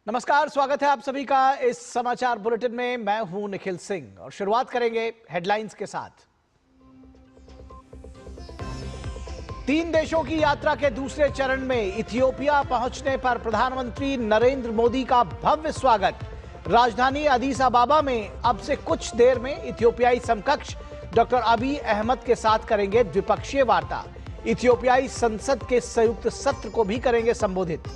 नमस्कार, स्वागत है आप सभी का इस समाचार बुलेटिन में। मैं हूं निखिल सिंह और शुरुआत करेंगे हेडलाइंस के साथ। 3 देशों की यात्रा के दूसरे चरण में इथियोपिया पहुंचने पर प्रधानमंत्री नरेंद्र मोदी का भव्य स्वागत। राजधानी अदीस अबाबा में अब से कुछ देर में इथियोपियाई समकक्ष डॉक्टर अबी अहमद के साथ करेंगे द्विपक्षीय वार्ता। इथियोपियाई संसद के संयुक्त सत्र को भी करेंगे संबोधित।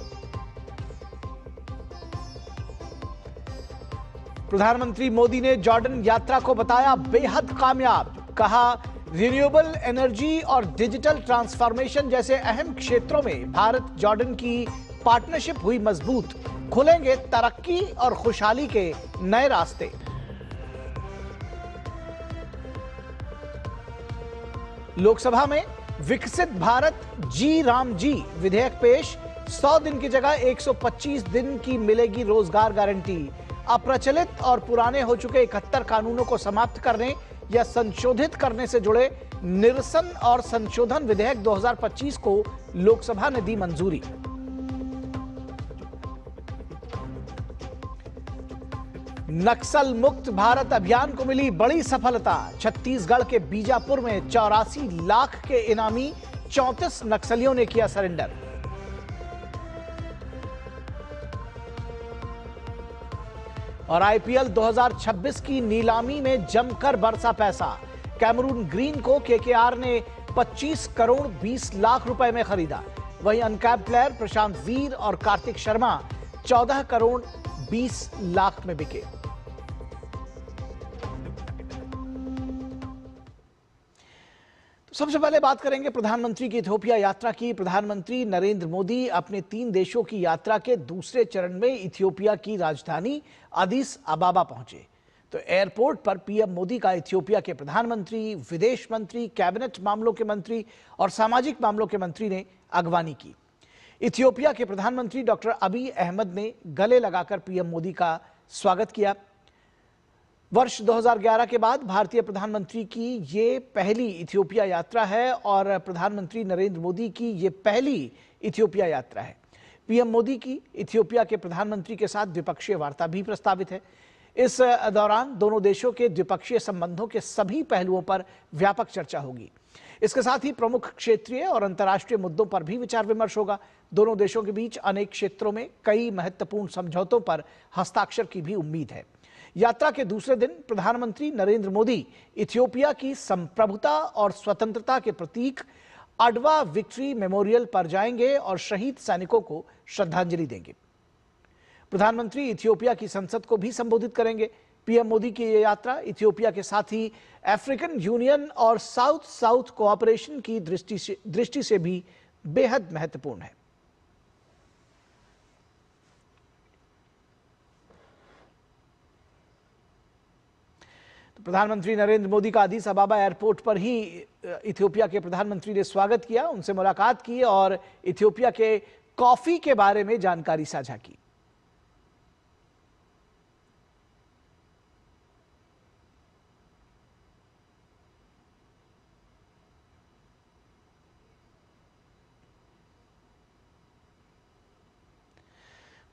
प्रधानमंत्री मोदी ने जॉर्डन यात्रा को बताया बेहद कामयाब। कहा, रिन्यूएबल एनर्जी और डिजिटल ट्रांसफॉर्मेशन जैसे अहम क्षेत्रों में भारत जॉर्डन की पार्टनरशिप हुई मजबूत। खुलेंगे तरक्की और खुशहाली के नए रास्ते। लोकसभा में विकसित भारत जी राम जी विधेयक पेश। 100 दिन की जगह 125 दिन की मिलेगी रोजगार गारंटी। अप्रचलित और पुराने हो चुके 71 कानूनों को समाप्त करने या संशोधित करने से जुड़े निरसन और संशोधन विधेयक 2025 को लोकसभा ने दी मंजूरी। नक्सल मुक्त भारत अभियान को मिली बड़ी सफलता। छत्तीसगढ़ के बीजापुर में 84 लाख के इनामी 34 नक्सलियों ने किया सरेंडर। और आईपीएल 2026 की नीलामी में जमकर बरसा पैसा। कैमरून ग्रीन को केकेआर ने 25 करोड़ 20 लाख रुपए में खरीदा। वहीं अनकैप्ड प्लेयर प्रशांत वीर और कार्तिक शर्मा 14 करोड़ 20 लाख में बिके। सबसे पहले बात करेंगे प्रधानमंत्री की इथियोपिया यात्रा की। प्रधानमंत्री नरेंद्र मोदी अपने 3 देशों की यात्रा के दूसरे चरण में इथियोपिया की राजधानी अदीस अबाबा पहुंचे। तो एयरपोर्ट पर पीएम मोदी का इथियोपिया के प्रधानमंत्री, विदेश मंत्री, कैबिनेट मामलों के मंत्री और सामाजिक मामलों के मंत्री ने अगवानी की। इथियोपिया के प्रधानमंत्री डॉक्टर अबी अहमद ने गले लगाकर पीएम मोदी का स्वागत किया। वर्ष 2011 के बाद भारतीय प्रधानमंत्री की ये पहली इथियोपिया यात्रा है और प्रधानमंत्री नरेंद्र मोदी की ये पहली इथियोपिया यात्रा है। पीएम मोदी की इथियोपिया के प्रधानमंत्री के साथ द्विपक्षीय वार्ता भी प्रस्तावित है। इस दौरान दोनों देशों के द्विपक्षीय संबंधों के सभी पहलुओं पर व्यापक चर्चा होगी। इसके साथ ही प्रमुख क्षेत्रीय और अंतर्राष्ट्रीय मुद्दों पर भी विचार विमर्श होगा। दोनों देशों के बीच अनेक क्षेत्रों में कई महत्वपूर्ण समझौतों पर हस्ताक्षर की भी उम्मीद है। यात्रा के दूसरे दिन प्रधानमंत्री नरेंद्र मोदी इथियोपिया की संप्रभुता और स्वतंत्रता के प्रतीक अडवा विक्ट्री मेमोरियल पर जाएंगे और शहीद सैनिकों को श्रद्धांजलि देंगे। प्रधानमंत्री इथियोपिया की संसद को भी संबोधित करेंगे। पीएम मोदी की यह यात्रा इथियोपिया के साथ ही अफ्रीकन यूनियन और साउथ साउथ कोऑपरेशन की दृष्टि से भी बेहद महत्वपूर्ण है। प्रधानमंत्री नरेंद्र मोदी का अदीस अबाबा एयरपोर्ट पर ही इथियोपिया के प्रधानमंत्री ने स्वागत किया, उनसे मुलाकात की और इथियोपिया के कॉफी के बारे में जानकारी साझा की।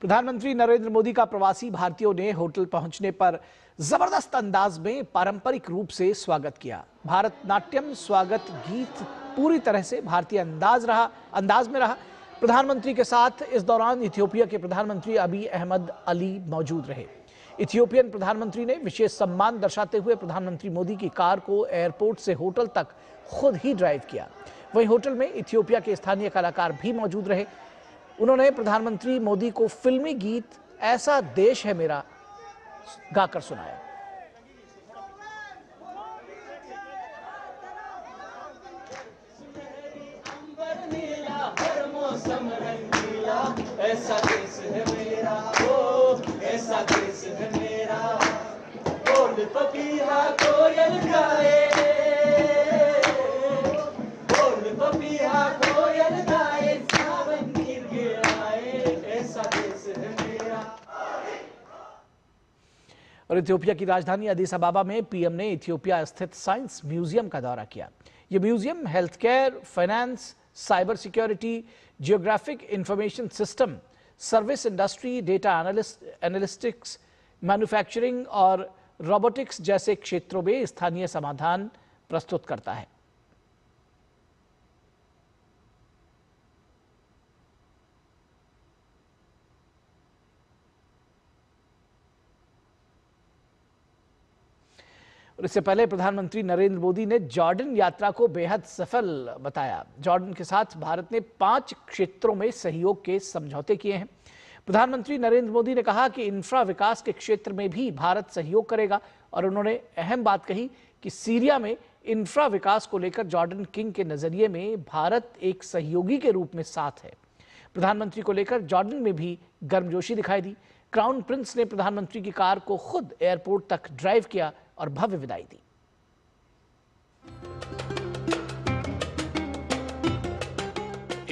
प्रधानमंत्री नरेंद्र मोदी का प्रवासी भारतीयों ने होटल पहुंचने पर जबरदस्त अंदाज में पारंपरिक रूप से स्वागत किया। भारतनाट्यम स्वागत गीत पूरी तरह से भारतीय अंदाज में रहा। प्रधानमंत्री के साथ इस दौरान इथियोपिया के प्रधानमंत्री अबी अहमद अली मौजूद रहे। इथियोपियन प्रधानमंत्री ने विशेष सम्मान दर्शाते हुए प्रधानमंत्री मोदी की कार को एयरपोर्ट से होटल तक खुद ही ड्राइव किया। वहीं होटल में इथियोपिया के स्थानीय कलाकार भी मौजूद रहे। उन्होंने प्रधानमंत्री मोदी को फिल्मी गीत ऐसा देश है मेरा गाकर सुनाया। ऐसा देश है मेरा, ओ ऐसा देश है मेरा, बोल पपीहा कोयल गाए, बोल पपीहा कोयल गाए, सावन गिर गिराए, ऐसा देश है मेरा। और इथियोपिया की राजधानी अदीस अबाबा में पीएम ने इथियोपिया स्थित साइंस म्यूजियम का दौरा किया। यह museum health care, finance, cyber security, geographic information system, service industry, data analytics, manufacturing और रोबोटिक्स जैसे क्षेत्रों में स्थानीय समाधान प्रस्तुत करता है। और इससे पहले प्रधानमंत्री नरेंद्र मोदी ने जॉर्डन यात्रा को बेहद सफल बताया। जॉर्डन के साथ भारत ने 5 क्षेत्रों में सहयोग के समझौते किए हैं। प्रधानमंत्री नरेंद्र मोदी ने कहा कि इंफ्रा विकास के क्षेत्र में भी भारत सहयोग करेगा और उन्होंने अहम बात कही कि सीरिया में इंफ्रा विकास को लेकर जॉर्डन किंग के नजरिए में भारत एक सहयोगी के रूप में साथ है। प्रधानमंत्री को लेकर जॉर्डन में भी गर्मजोशी दिखाई दी। क्राउन प्रिंस ने प्रधानमंत्री की कार को खुद एयरपोर्ट तक ड्राइव किया और भव्य विदाई दी।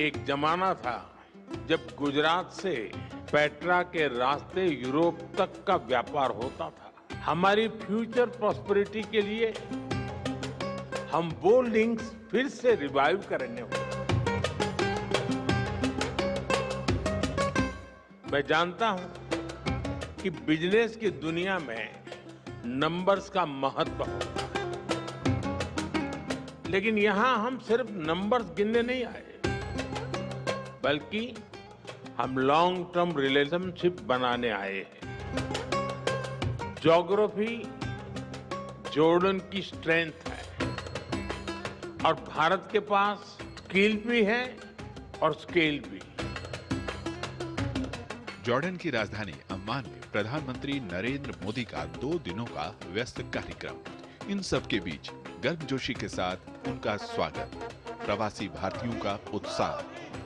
एक जमाना था जब गुजरात से पेट्रा के रास्ते यूरोप तक का व्यापार होता था। हमारी फ्यूचर प्रॉस्पेरिटी के लिए हम वो लिंक्स फिर से रिवाइव करने होंगे। मैं जानता हूं कि बिजनेस की दुनिया में नंबर्स का महत्व होता है, लेकिन यहां हम सिर्फ नंबर्स गिनने नहीं आए, बल्कि हम लॉन्ग टर्म रिलेशनशिप बनाने आए हैं। ज्योग्राफी जॉर्डन की स्ट्रेंथ है और भारत के पास स्किल भी है और स्केल भी। जॉर्डन की राजधानी अम्मान में प्रधानमंत्री नरेंद्र मोदी का 2 दिनों का व्यस्त कार्यक्रम। इन सब के बीच गर्मजोशी के साथ उनका स्वागत, प्रवासी भारतीयों का उत्साह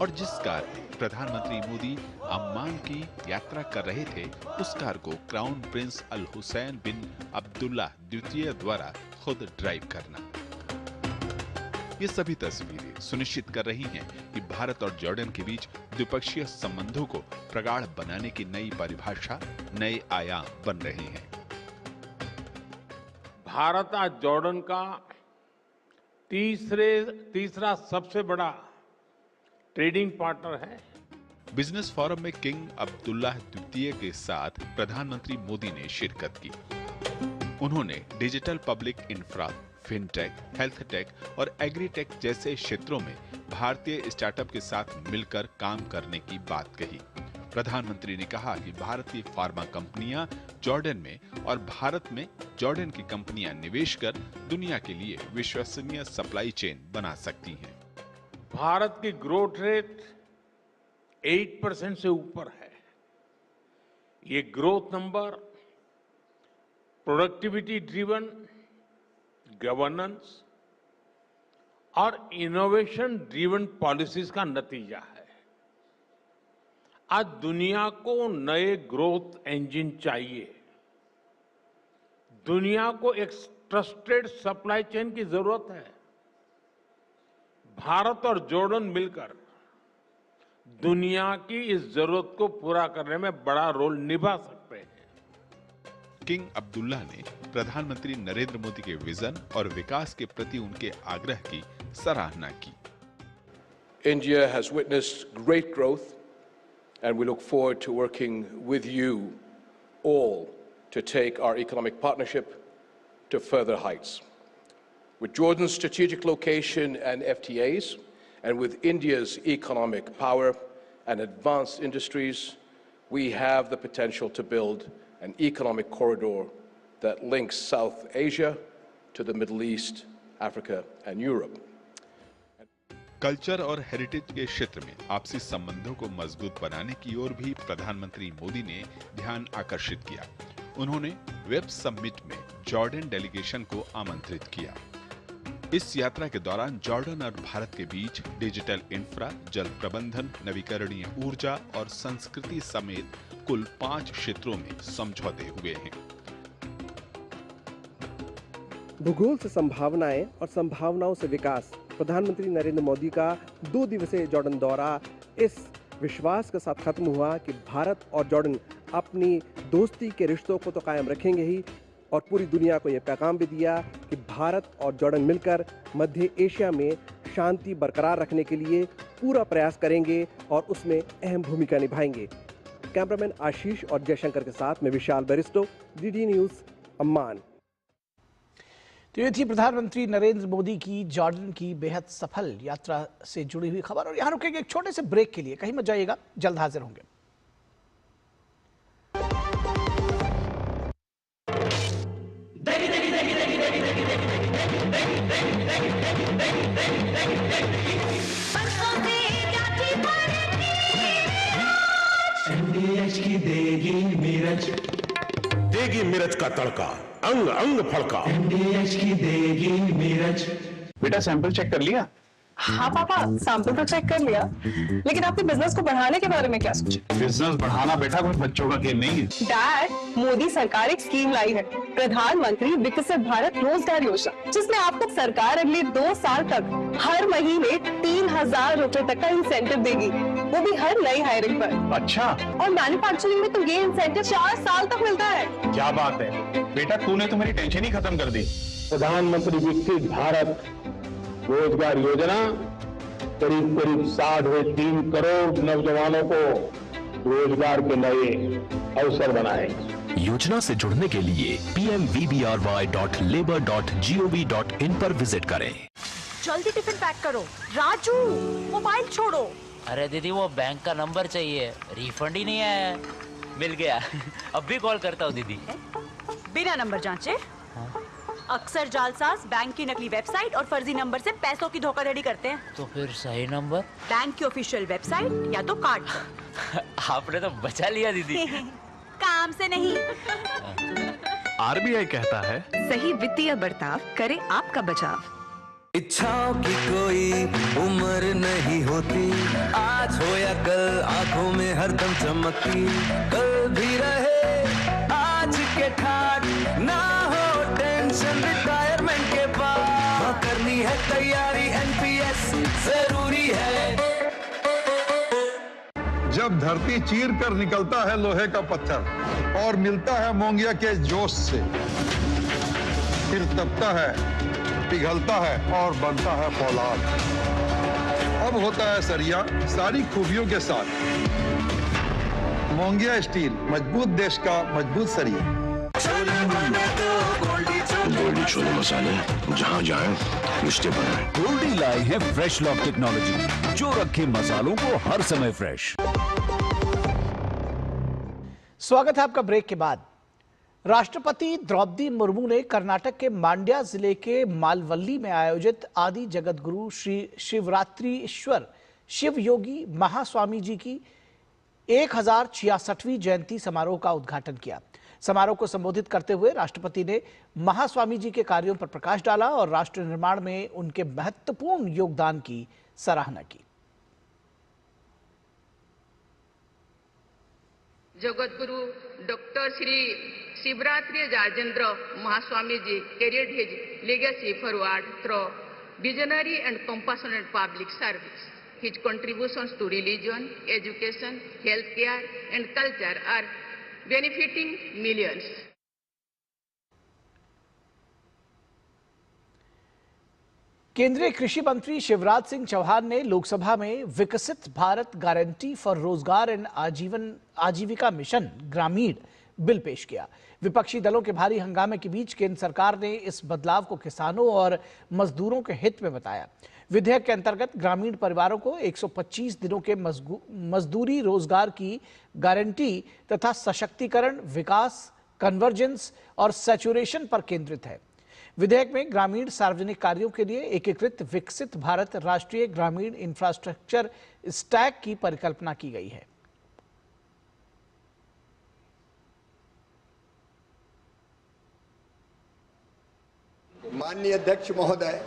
और जिस कार प्रधानमंत्री मोदी अम्मान की यात्रा कर रहे थे उस कार को क्राउन प्रिंस अल हुसैन बिन अब्दुल्ला द्वितीय द्वारा खुद ड्राइव करना। ये सभी तस्वीरें सुनिश्चित कर रही हैं कि भारत और जॉर्डन के बीच द्विपक्षीय संबंधों को प्रगाढ़ बनाने की नई परिभाषा, नए आयाम बन रहे हैं। भारत आज जॉर्डन का तीसरा सबसे बड़ा ट्रेडिंग पार्टनर है। बिजनेस फोरम में किंग अब्दुल्ला द्वितीय के साथ प्रधानमंत्री मोदी ने शिरकत की। उन्होंने digital public infra, fintech, health take और एग्रीटेक जैसे क्षेत्रों में भारतीय स्टार्टअप के साथ मिलकर काम करने की बात कही। प्रधानमंत्री ने कहा कि भारतीय फार्मा कंपनियां जॉर्डन में और भारत में जॉर्डन की कंपनियां निवेश कर दुनिया के लिए विश्वसनीय सप्लाई चेन बना सकती हैं। भारत की ग्रोथ रेट 8% से ऊपर है। ये growth number productivity driven, governance और इनोवेशन ड्रिवन पॉलिसीज का नतीजा है। आज दुनिया को नए ग्रोथ इंजन चाहिए। दुनिया को एक ट्रस्टेड सप्लाई चेन की जरूरत है। भारत और जॉर्डन मिलकर दुनिया की इस जरूरत को पूरा करने में बड़ा रोल निभा सकते हैं। किंग अब्दुल्ला ने प्रधानमंत्री नरेंद्र मोदी के विजन और विकास के प्रति उनके आग्रह की सराहना की। India has witnessed great growth and we look forward to working with you all to take our economic partnership to further heights. With Jordan's strategic location and FTAs, and with India's economic power and advanced industries, we have the potential to build an economic corridor that links South Asia to the Middle East, Africa, and Europe. Culture और heritage के क्षेत्र में आपसी संबंधों को मजबूत बनाने की ओर भी प्रधानमंत्री मोदी ने ध्यान आकर्षित किया। उन्होंने वेब समिट में जॉर्डन डेलीगेशन को आमंत्रित किया। इस यात्रा के दौरान जॉर्डन और भारत के बीच डिजिटल इंफ्रा, जल प्रबंधन, नवीकरणीय ऊर्जा और संस्कृति समेत कुल 5 क्षेत्रों में समझौते हुए हैं। भूगोल से संभावनाएं और संभावनाओं से विकास। प्रधानमंत्री नरेंद्र मोदी का 2 दिवसीय जॉर्डन दौरा इस विश्वास के साथ खत्म हुआ कि भारत और जॉर्डन अपनी दोस्ती के रिश्तों को तो कायम रखेंगे ही, और पूरी दुनिया को यह पैगाम भी दिया कि भारत और जॉर्डन मिलकर मध्य एशिया में शांति बरकरार रखने के लिए पूरा प्रयास करेंगे और उसमें अहम भूमिका निभाएंगे। कैमरामैन आशीष और जयशंकर के साथ में विशाल बेरिस्टो, डीडी न्यूज़, अम्मान। तो ये थी प्रधानमंत्री नरेंद्र मोदी की जॉर्डन की बेहद सफल यात्रा से जुड़ी हुई खबर। और यहां रुकेंगे एक छोटे से ब्रेक के लिए, कहीं मत जाइएगा, जल्द हाजिर होंगे। NDH की देगी मिर्च का तड़का, अंग अंग फड़का। NDH की देगी मिर्च। बेटा सैंपल चेक कर लिया? हाँ पापा, सैंपल तो चेक कर लिया, लेकिन आपने बिजनेस को बढ़ाने के बारे में क्या सोचा? बिजनेस बढ़ाना बेटा कोई बच्चों का खेल नहीं है। डैड, मोदी सरकार एक स्कीम लाई है, प्रधानमंत्री विकसित भारत रोजगार योजना, जिसमें आपको सरकार अगले 2 साल तक हर महीने 3,000 रुपए तक का इंसेंटिव देगी, वो भी हर नई हायरिंग पर। अच्छा। और मैन्युफैक्चरिंग में तो ये इंसेंटिव 4 साल तक मिलता है। क्या बात है बेटा, तूने तो मेरी टेंशन ही खत्म कर दी। प्रधानमंत्री विकसित भारत रोजगार योजना करीब 3.5 करोड़ नौजवानों को रोजगार के नए अवसर बनाएगी। योजना से जुड़ने के लिए pmvbry.labor.gov.in पर विजिट करें। जल्दी टिफिन पैक करो। राजू, मोबाइल छोड़ो। अरे दीदी वो बैंक का नंबर चाहिए, रिफंड ही नहीं आया। मिल गया। अब भी कॉल करता हूँ दीदी। बिना नंबर जांचे? अक्सर जालसाज बैंक की नकली वेबसाइट और फर्जी नंबर से पैसों की धोखाधड़ी करते हैं। तो फिर सही नंबर? बैंक की ऑफिशियल वेबसाइट या तो कार्ड पर। आपने तो बचा लिया दीदी। काम से नहीं। आरबीआई कहता है, सही वित्तीय बर्ताव करे आपका बचाव। इच्छाओं की कोई उम्र नहीं होती, आज हो या कल आंखों में हरदम चमकती, कल भी रहे आज के ठाट, ना हो टेंशन रिटायरमेंट के बाद, करनी है तैयारी एनपीएस जरूरी है। जब धरती चीर कर निकलता है लोहे का पत्थर और मिलता है मोंगिया के जोश से, फिर तपता है, पिघलता है और बनता है फौलाद। अब होता है सरिया सारी खूबियों के साथ। मोंगिया स्टील, मजबूत देश का मजबूत सरिया। गोल्डी छोले मसाले जहाँ जाए रिश्ते बनाए। गोल्डी लाई है फ्रेश लॉक टेक्नोलॉजी, जो रखे मसालों को हर समय फ्रेश। स्वागत है आपका ब्रेक के बाद। राष्ट्रपति द्रौपदी मुर्मू ने कर्नाटक के मांड्या जिले के मालवल्ली में आयोजित आदि जगत गुरु श्री शिवरात्रीश्वर शिव योगी महास्वामी जी की 1066वीं जयंती समारोह का उद्घाटन किया। समारोह को संबोधित करते हुए राष्ट्रपति ने महास्वामी जी के कार्यों पर प्रकाश डाला और राष्ट्र निर्माण में उनके महत्वपूर्ण योगदान की सराहना की। जगतगुरु Dr. Shri Shivratri Rajendra Mahaswami Ji carried his legacy forward through visionary and compassionate public service. His contributions to religion, education, healthcare, and culture are benefiting millions. केंद्रीय कृषि मंत्री शिवराज सिंह चौहान ने लोकसभा में विकसित भारत गारंटी फॉर रोजगार एंड आजीविका मिशन ग्रामीण bill पेश किया। विपक्षी दलों के भारी हंगामे के बीच केंद्र सरकार ने इस बदलाव को किसानों और मजदूरों के हित में बताया। विधेयक के अंतर्गत ग्रामीण परिवारों को 125 दिनों के मजदूरी रोजगार की गारंटी तथा सशक्तिकरण, विकास, कन्वर्जेंस और सैचुरेशन पर केंद्रित है। विधेयक में ग्रामीण सार्वजनिक कार्यों के लिए एकीकृत विकसित भारत राष्ट्रीय ग्रामीण इंफ्रास्ट्रक्चर स्टैक की परिकल्पना की गई है। माननीय अध्यक्ष महोदय,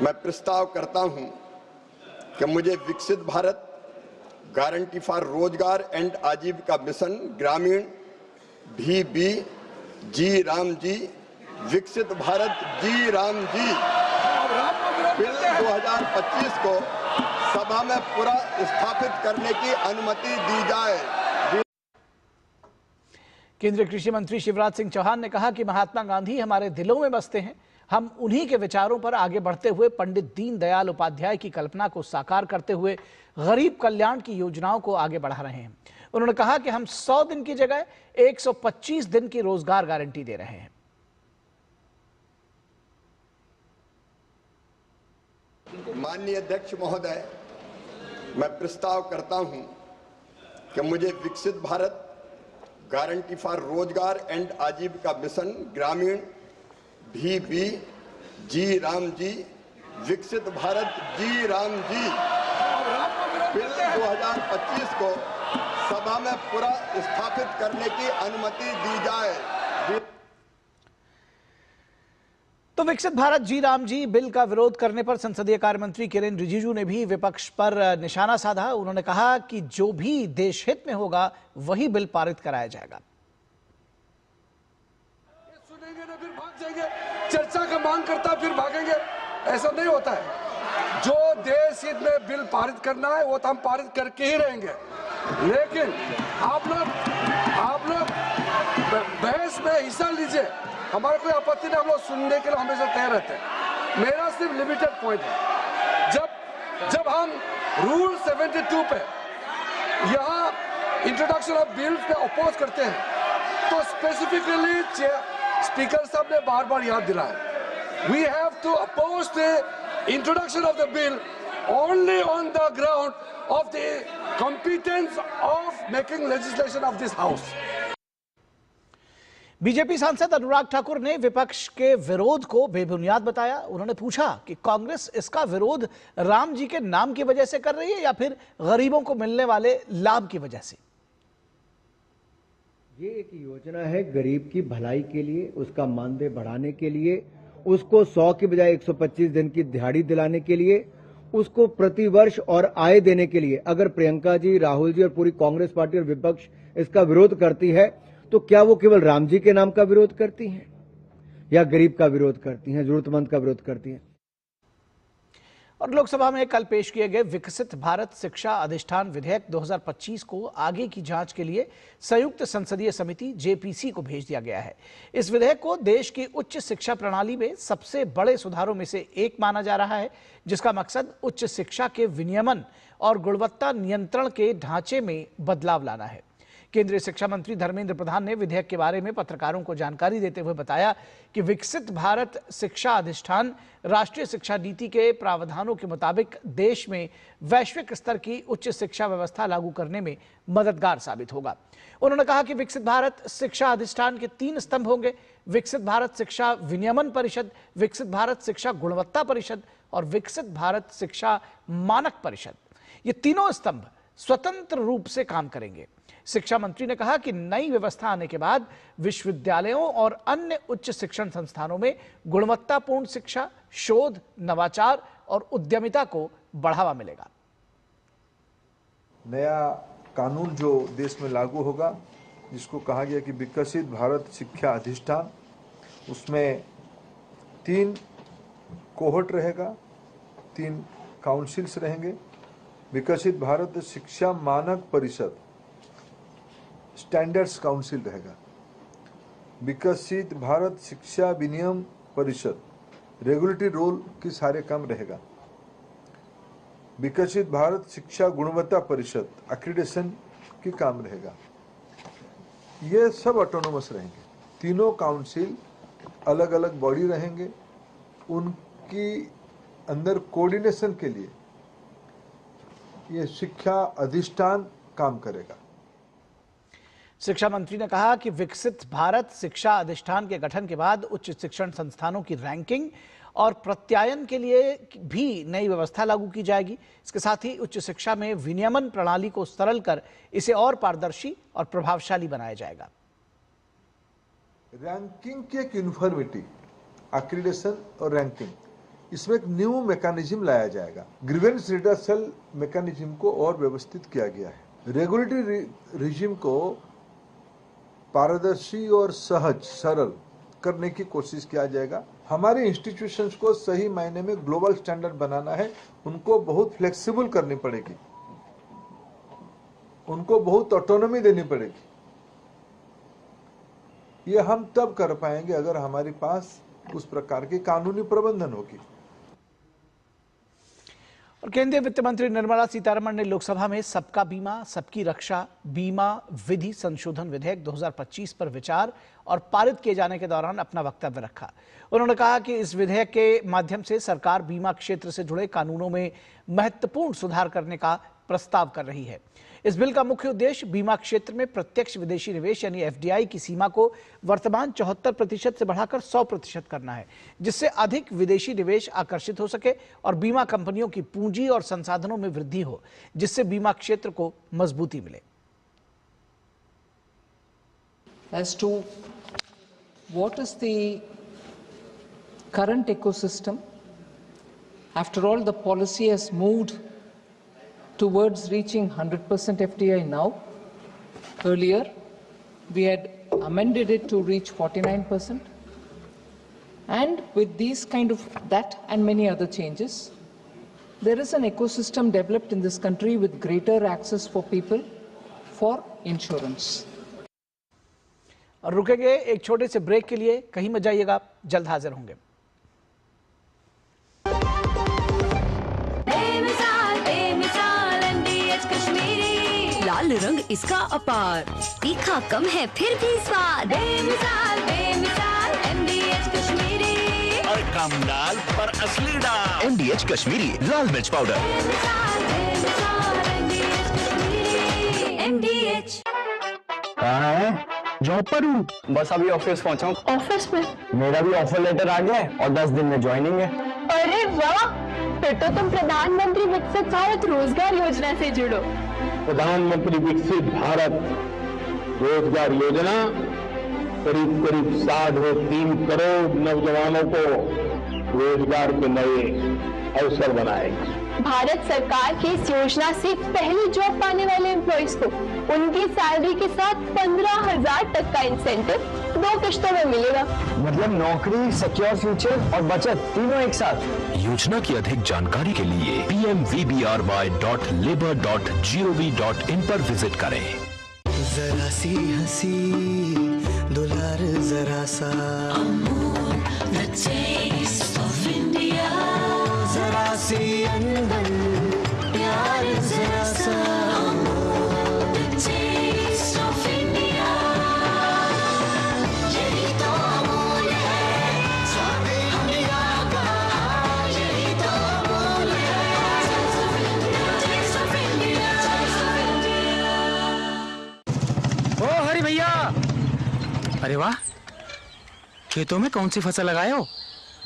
मैं प्रस्ताव करता हूं कि मुझे विकसित भारत गारंटी फॉर रोजगार एंड आजीविका मिशन ग्रामीण VB जी राम जी विकसित भारत जी राम जी बिल 2025 को सभा में स्थापित करने की अनुमति दी जाए। केंद्रीय कृषि मंत्री शिवराज सिंह चौहान ने कहा कि महात्मा गांधी हमारे दिलों में बसते हैं। हम उन्हीं के विचारों पर आगे बढ़ते हुए पंडित दीनदयाल उपाध्याय की कल्पना को साकार करते हुए गरीब कल्याण की योजनाओं को आगे बढ़ा रहे हैं। उन्होंने कहा कि हम 100 दिन की जगह 125 दिन की रोजगार गारंटी दे रहे हैं। माननीय अध्यक्ष महोदय, मैं प्रस्ताव करता हूं कि मुझे विकसित भारत गारंटी फॉर रोजगार एंड आजीविका मिशन ग्रामीण VB जी राम जी विकसित भारत जी राम जी बिल 2025 को सभा में स्थापित करने की अनुमति दी जाए। तो विकसित भारत जी राम जी बिल का विरोध करने पर संसदीय कार्य मंत्री किरेन रिजिजू ने भी विपक्ष पर निशाना साधा। उन्होंने कहा कि जो भी देश हित में होगा वही बिल पारित कराया जाएगा। सुनेंगे ना फिर भाग जाएंगे, चर्चा का मांग करता फिर भागेंगे, ऐसा नहीं होता है। जो देश हित में बिल पारित करना है वो तो हम पारित करके ही रहेंगे, लेकिन आप लोग बहस में हिस्सा लीजिए, हमारा कोई आपत्ति नहीं, हम लोग सुनने के लिए हमेशा तैयार रहते हैं। मेरा सिर्फ लिमिटेड पॉइंट है, जब हम रूल 72 पे यहाँ इंट्रोडक्शन ऑफ बिल पे अपोज करते हैं तो स्पेसिफिकली स्पीकर साहब ने बार बार याद दिलाया, we have to oppose the introduction of the bill only on the ground of the competence of making legislation of this house. BJP सांसद अनुराग ठाकुर ने विपक्ष के विरोध को बेबुनियाद बताया। उन्होंने पूछा कि कांग्रेस इसका विरोध राम जी के नाम की वजह से कर रही है या फिर गरीबों को मिलने वाले लाभ की वजह से। ये एक योजना है गरीब की भलाई के लिए, उसका मानदेय बढ़ाने के लिए, उसको 100 की बजाय 125 दिन की दिहाड़ी दिलाने के लिए, उसको प्रतिवर्ष और आय देने के लिए। अगर प्रियंका जी, राहुल जी और पूरी कांग्रेस पार्टी और विपक्ष इसका विरोध करती है तो क्या वो केवल राम जी के नाम का विरोध करती हैं या गरीब का विरोध करती हैं, जरूरतमंद का विरोध करती हैं। और लोकसभा में कल पेश किए गए विकसित भारत शिक्षा अधिष्ठान विधेयक 2025 को आगे की जांच के लिए संयुक्त संसदीय समिति JPC को भेज दिया गया है। इस विधेयक को देश की उच्च शिक्षा प्रणाली में सबसे बड़े सुधारों में से एक माना जा रहा है, जिसका मकसद उच्च शिक्षा के विनियमन और गुणवत्ता नियंत्रण के ढांचे में बदलाव लाना है। केंद्रीय शिक्षा मंत्री धर्मेंद्र प्रधान ने विधेयक के बारे में पत्रकारों को जानकारी देते हुए बताया कि विकसित भारत शिक्षा अधिष्ठान राष्ट्रीय शिक्षा नीति के प्रावधानों के मुताबिक देश में वैश्विक स्तर की उच्च शिक्षा व्यवस्था लागू करने में मददगार साबित होगा। उन्होंने कहा कि विकसित भारत शिक्षा अधिष्ठान के 3 स्तंभ होंगे: विकसित भारत शिक्षा विनियमन परिषद, विकसित भारत शिक्षा गुणवत्ता परिषद और विकसित भारत शिक्षा मानक परिषद। ये तीनों स्तंभ स्वतंत्र रूप से काम करेंगे। शिक्षा मंत्री ने कहा कि नई व्यवस्था आने के बाद विश्वविद्यालयों और अन्य उच्च शिक्षण संस्थानों में गुणवत्तापूर्ण शिक्षा, शोध, नवाचार और उद्यमिता को बढ़ावा मिलेगा। नया कानून जो देश में लागू होगा, जिसको कहा गया कि विकसित भारत शिक्षा अधिष्ठान, उसमें 3 कोहोर्ट रहेगा, 3 काउंसिल्स रहेंगे। विकसित भारत शिक्षा मानक परिषद स्टैंडर्ड्स काउंसिल रहेगा। विकसित भारत शिक्षा विनियम परिषद रेगुलेटरी रोल की सारे काम रहेगा। विकसित भारत शिक्षा गुणवत्ता परिषद एक्रीडेशन की काम रहेगा। ये सब ऑटोनोमस रहेंगे। तीनों काउंसिल अलग अलग बॉडी रहेंगे, उनकी अंदर कोऑर्डिनेशन के लिए ये शिक्षा अधिष्ठान काम करेगा। शिक्षा मंत्री ने कहा कि विकसित भारत शिक्षा अधिष्ठान के गठन के बाद उच्च शिक्षण संस्थानों की रैंकिंग और प्रत्यायन के लिए भी नई व्यवस्था लागू की जाएगी। इसके साथ ही उच्च शिक्षा में विनियमन प्रणाली को सरल कर इसे और पारदर्शी और प्रभावशाली बनाया जाएगा। रैंकिंग की एक यूनिफॉर्मिटी, एक्रीडेशन और रैंकिंग, इसमें एक न्यू मैकेनिज्म लाया जाएगा। ग्रीवेंस रिडर्सल मैकेनिज्म को और व्यवस्थित किया गया है। रेगुलेटरी रिजिम को पारदर्शी और सहज सरल करने की कोशिश किया जाएगा। हमारे इंस्टीट्यूशंस को सही मायने में ग्लोबल स्टैंडर्ड बनाना है, उनको बहुत फ्लेक्सिबल करनी पड़ेगी, उनको बहुत ऑटोनॉमी देनी पड़ेगी। ये हम तब कर पाएंगे अगर हमारे पास उस प्रकार की कानूनी प्रबंधन होगी। और केंद्रीय वित्त मंत्री निर्मला सीतारमण ने लोकसभा में सबका बीमा सबकी रक्षा बीमा विधि संशोधन विधेयक 2025 पर विचार और पारित किए जाने के दौरान अपना वक्तव्य रखा। उन्होंने कहा कि इस विधेयक के माध्यम से सरकार बीमा क्षेत्र से जुड़े कानूनों में महत्वपूर्ण सुधार करने का प्रस्ताव कर रही है। इस बिल का मुख्य उद्देश्य बीमा क्षेत्र में प्रत्यक्ष विदेशी निवेश यानी एफडीआई की सीमा को वर्तमान 74% से बढ़ाकर 100% करना है, जिससे अधिक विदेशी निवेश आकर्षित हो सके और बीमा कंपनियों की पूंजी और संसाधनों में वृद्धि हो, जिससे बीमा क्षेत्र को मजबूती मिले। As to what is the current ecosystem, after all, the policy has moved towards reaching 100% FDI now. Earlier, we had amended it to reach 49%. And with these kind of that and many other changes, there is an ecosystem developed in this country with greater access for people for insurance. और रुकेंगे एक छोटे से break के लिए, कहीं मत जाइएगा, जल्द हाजिर होंगे। लाल रंग इसका अपार, तीखा कम है फिर भी स्वाद। बेमिसाल बेमिसाल MDH कश्मीरी, और कम डाल पर असली डाल। MDH कश्मीरी लाल मिर्च पाउडर। बेमिसाल MDH कश्मीरी, MDH। कहाँ है? जॉब पर हूँ, बस अभी ऑफिस पहुँचा हूँ। ऑफिस में? मेरा भी ऑफर लेटर आ गया है और 10 दिन में ज्वाइनिंग है। अरे वाह, फिर तो तुम प्रधानमंत्री विकसित भारत रोजगार योजना से जुड़ो। प्रधानमंत्री विकसित भारत रोजगार योजना करीब 3.5 करोड़ नौजवानों को रोजगार के नए अवसर बनाएगी। भारत सरकार की इस योजना से पहली जॉब पाने वाले एम्प्लॉइज को उनकी सैलरी के साथ 15,000 तक का इंसेंटिव 2 किश्तों में मिलेगा। मतलब नौकरी, सिक्योर फ्यूचर और बचत तीनों एक साथ। योजना की अधिक जानकारी के लिए pmvbry.labour.gov.in पर विजिट करें। जरा सी हंसी दुलार जरा सा, the taste of India। जरा सी अंदर प्यार जरा सा, the taste of India। यही तो अमूल है स्वाद इंडिया का, यही तो अमूल है taste of India। ओ हरि भैया, अरे वाह, खेतों में कौन सी फसल लगाए हो?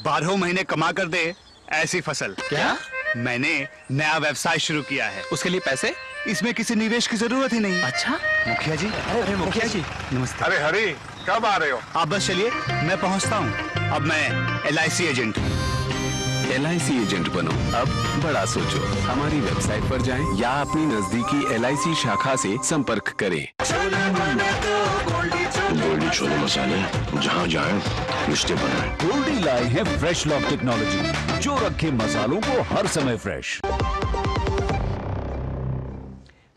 12 महीने कमा कर दे ऐसी फसल। क्या? मैंने नया व्यवसाय शुरू किया है। उसके लिए पैसे? इसमें किसी निवेश की जरूरत ही नहीं। अच्छा मुखिया जी। अरे मुखिया जी नमस्ते। अरे हरी, कब आ रहे हो? आप बस चलिए, मैं पहुंचता हूं। अब मैं LIC एजेंट। LIC एजेंट बनो, अब बड़ा सोचो। हमारी वेबसाइट पर जाएं या अपनी नजदीकी LIC शाखा से संपर्क करें। गोल्डी छोले मसाले, जहाँ जाएं रिश्ते बनाएं। गोल्डी लाए हैं फ्रेश लॉक टेक्नोलॉजी, जो रखे मसालों को हर समय फ्रेश।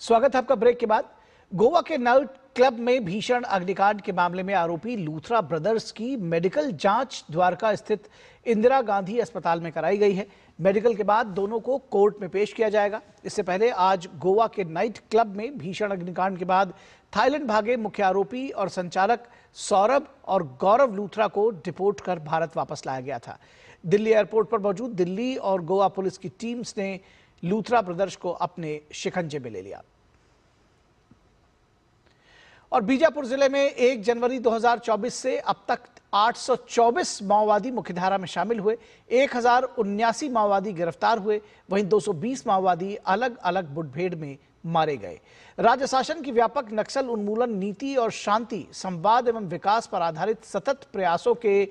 स्वागत है आपका ब्रेक के बाद। गोवा के नाइट क्लब में भीषण अग्निकांड के मामले में आरोपी लूथरा ब्रदर्स की मेडिकल जांच द्वारका स्थित इंदिरा गांधी अस्पताल में कराई गई है। मेडिकल के बाद दोनों को कोर्ट में पेश किया जाएगा। इससे पहले आज गोवा के नाइट क्लब में भीषण अग्निकांड के बाद थाईलैंड भागे मुख्य आरोपी और संचालक सौरभ और गौरव लूथरा को डिपोर्ट कर भारत वापस लाया गया था। दिल्ली एयरपोर्ट पर मौजूद दिल्ली और गोवा पुलिस की टीम्स ने लूथरा ब्रदर्स को अपने शिकंजे में ले लिया। और बीजापुर जिले में 1 जनवरी 2024 से अब तक 824 माओवादी मुख्यधारा में शामिल हुए, 1079 माओवादी गिरफ्तार हुए, वहीं 220 माओवादी अलग अलग मुठभेड़ में मारे गए। राज्य शासन की व्यापक नक्सल उन्मूलन नीति और शांति, संवाद एवं विकास पर आधारित सतत प्रयासों के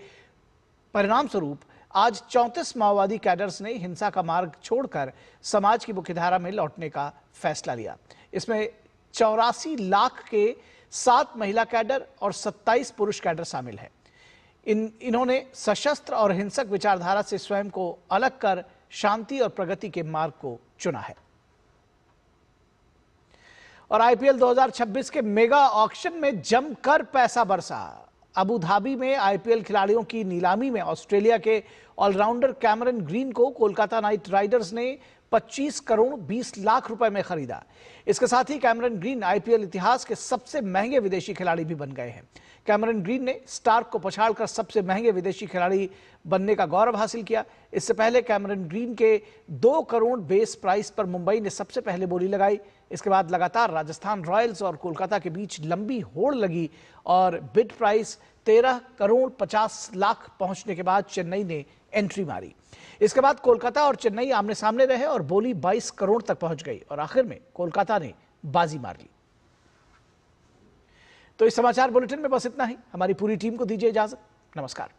परिणाम स्वरूप आज 34 माओवादी कैडर्स ने हिंसा का मार्ग छोड़कर समाज की मुख्यधारा में लौटने का फैसला लिया। इसमें 84 लाख के 7 महिला कैडर और 27 पुरुष कैडर शामिल हैं। इन्होंने सशस्त्र और हिंसक विचारधारा से स्वयं को अलग कर शांति और प्रगति के मार्ग को चुना है। और आईपीएल 2026 के मेगा ऑक्शन में जमकर पैसा बरसा। अबू धाबी में आईपीएल खिलाड़ियों की नीलामी में ऑस्ट्रेलिया के ऑलराउंडर कैमरन ग्रीन को कोलकाता नाइट राइडर्स ने 25 करोड़ 20 लाख रुपए में खरीदा। इसके साथ ही कैमरन ग्रीन आईपीएल इतिहास के सबसे महंगे विदेशी खिलाड़ी भी बन गए हैं। कैमरन ग्रीन ने स्टार्क को पछाड़कर सबसे महंगे विदेशी खिलाड़ी बनने का गौरव हासिल किया। इससे पहले कैमरन ग्रीन के 2 करोड़ बेस प्राइस पर मुंबई ने सबसे पहले बोली लगाई। इसके बाद लगातार राजस्थान रॉयल्स और कोलकाता के बीच लंबी होड़ लगी और बिड प्राइस 13 करोड़ 50 लाख पहुंचने के बाद चेन्नई ने एंट्री मारी। इसके बाद कोलकाता और चेन्नई आमने सामने रहे और बोली 22 करोड़ तक पहुंच गई और आखिर में कोलकाता ने बाजी मार ली। तो इस समाचार बुलेटिन में बस इतना ही। हमारी पूरी टीम को दीजिए इजाजत। नमस्कार।